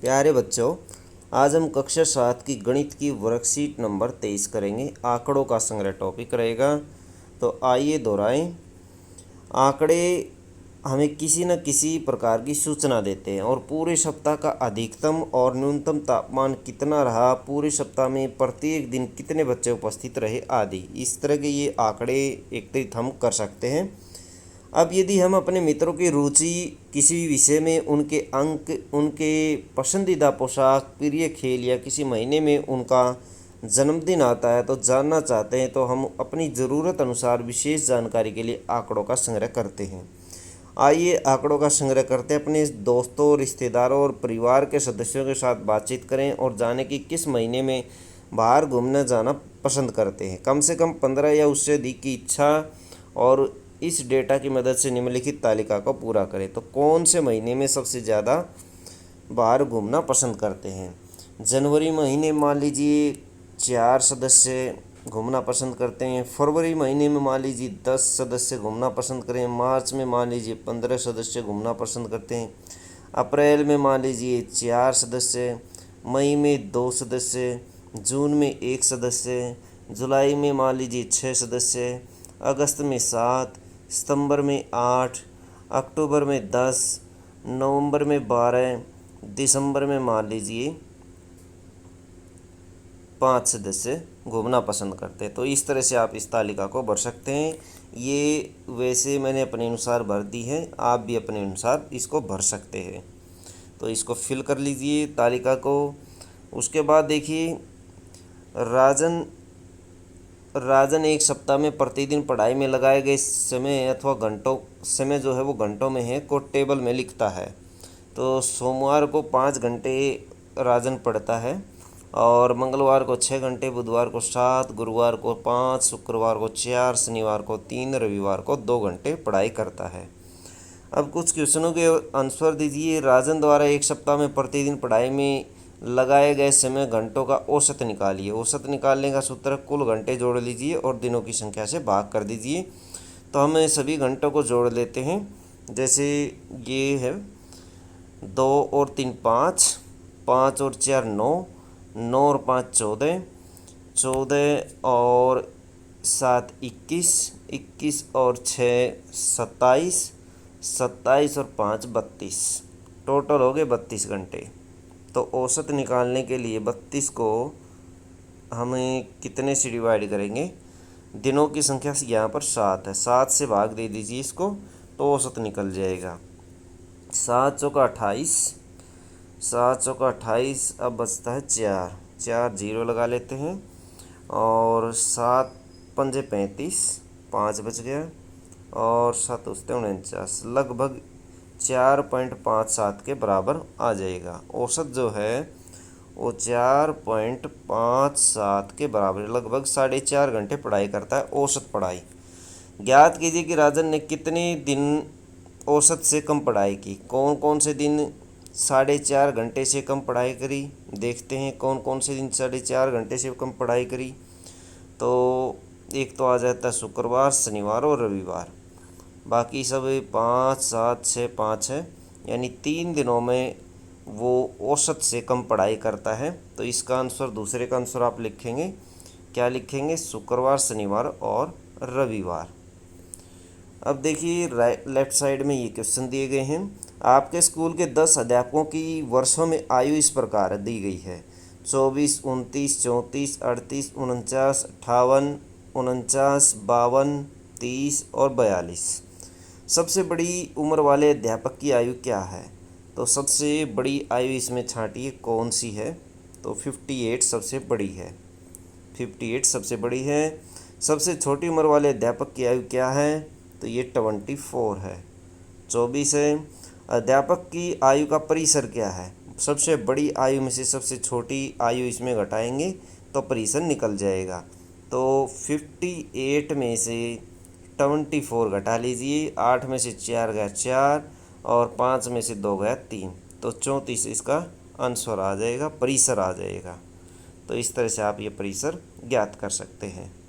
प्यारे बच्चों, आज हम कक्षा 7 की गणित की वर्कशीट नंबर 23 करेंगे। आंकड़ों का संग्रह टॉपिक रहेगा। तो आइए दोहराएं। आंकड़े हमें किसी न किसी प्रकार की सूचना देते हैं और पूरे सप्ताह का अधिकतम और न्यूनतम तापमान कितना रहा, पूरे सप्ताह में प्रत्येक दिन कितने बच्चे उपस्थित रहे आदि। इस तरह के ये आंकड़े एकत्रित हम कर सकते हैं। अब यदि हम अपने मित्रों की रुचि किसी भी विषय में, उनके अंक, उनके पसंदीदा पोशाक, प्रिय खेल या किसी महीने में उनका जन्मदिन आता है तो जानना चाहते हैं, तो हम अपनी ज़रूरत अनुसार विशेष जानकारी के लिए आंकड़ों का संग्रह करते हैं। आइए आंकड़ों का संग्रह करते हैं। अपने दोस्तों, रिश्तेदारों और परिवार के सदस्यों के साथ बातचीत करें और जानें कि किस महीने में बाहर घूमने जाना पसंद करते हैं। कम से कम 15 या उससे अधिक की इच्छा और इस डेटा की मदद से निम्नलिखित तालिका को पूरा करें। तो कौन से महीने में सबसे ज़्यादा बाहर घूमना पसंद करते हैं? जनवरी महीने मान लीजिए 4 सदस्य घूमना पसंद करते हैं। फरवरी महीने में मान लीजिए 10 सदस्य घूमना पसंद करें। मार्च में मान लीजिए 15 सदस्य घूमना पसंद करते हैं। अप्रैल में मान लीजिए 4 सदस्य, मई में 2 सदस्य, जून में 1 सदस्य, जुलाई में मान लीजिए 6 सदस्य, अगस्त में 7, सितंबर में 8, अक्टूबर में 10, नवंबर में 12, दिसंबर में मान लीजिए 5 सदस्य घूमना पसंद करते हैं। तो इस तरह से आप इस तालिका को भर सकते हैं। ये वैसे मैंने अपने अनुसार भर दी है, आप भी अपने अनुसार इसको भर सकते हैं। तो इसको फिल कर लीजिए तालिका को। उसके बाद देखिए, राजन एक सप्ताह में प्रतिदिन पढ़ाई में लगाए गए समय अथवा घंटों, समय जो है वो घंटों में है, को टेबल में लिखता है। तो सोमवार को 5 घंटे राजन पढ़ता है और मंगलवार को 6 घंटे, बुधवार को 7, गुरुवार को 5, शुक्रवार को 4, शनिवार को 3, रविवार को 2 घंटे पढ़ाई करता है। अब कुछ क्वेश्चनों के आंसर दीजिए। राजन द्वारा एक सप्ताह में प्रतिदिन पढ़ाई में लगाए गए समय घंटों का औसत निकालिए। औसत निकालने का सूत्र कुल घंटे जोड़ लीजिए और दिनों की संख्या से भाग कर दीजिए। तो हम सभी घंटों को जोड़ लेते हैं। जैसे ये है 2 और 3 5, 5 और 4 9, 9 और 5 14, 14 और 7 21, 21 और 6 27, 27 और 5 32, टोटल हो गए 32 घंटे। तो औसत निकालने के लिए 32 को हमें कितने से डिवाइड करेंगे? दिनों की संख्या से यहाँ पर 7 है, 7 से भाग दे दीजिए इसको, तो औसत निकल जाएगा। 7 चौका 28, 7 चौका 28। अब बचता है 4, 4 जीरो लगा लेते हैं और 7 पंजे 35, 5 बच गया और 7 उसते 49, लगभग 4.57 के बराबर आ जाएगा। औसत जो है वो 4.57 के बराबर, लगभग 4.5 घंटे पढ़ाई करता है, औसत पढ़ाई। ज्ञात कीजिए कि राजन ने कितने दिन औसत से कम पढ़ाई की। कौन कौन से दिन 4.5 घंटे से कम पढ़ाई करी? देखते हैं कौन कौन से दिन 4.5 घंटे से कम पढ़ाई करी। तो एक तो आ जाता है शुक्रवार, शनिवार और रविवार। बाकी सब 5 7 6 5 है, यानी 3 दिनों में वो औसत से कम पढ़ाई करता है। तो इसका आंसर, दूसरे का आंसर आप लिखेंगे, क्या लिखेंगे? शुक्रवार, शनिवार और रविवार। अब देखिए लेफ्ट साइड में ये क्वेश्चन दिए गए हैं। आपके स्कूल के 10 अध्यापकों की वर्षों में आयु इस प्रकार दी गई है: 24, 29, 34, 38, 49, 58, 49, 52, 30 और 42। सबसे बड़ी उम्र वाले अध्यापक की आयु क्या है? तो सबसे बड़ी आयु इसमें छांटिए कौन सी है? तो 58 सबसे बड़ी है, 58 सबसे बड़ी है। सबसे छोटी उम्र वाले अध्यापक की आयु क्या है? तो ये 24 है, 24 है। अध्यापक की आयु का परिसर क्या है? सबसे बड़ी आयु में से सबसे छोटी आयु इसमें घटाएंगे तो परिसर निकल जाएगा। तो 58 में से 24 घटा लीजिए, 8 में से 4 गया 4 और 5 में से 2 गया 3, तो 34 इसका आंसर आ जाएगा, परिसर आ जाएगा। तो इस तरह से आप ये परिसर ज्ञात कर सकते हैं।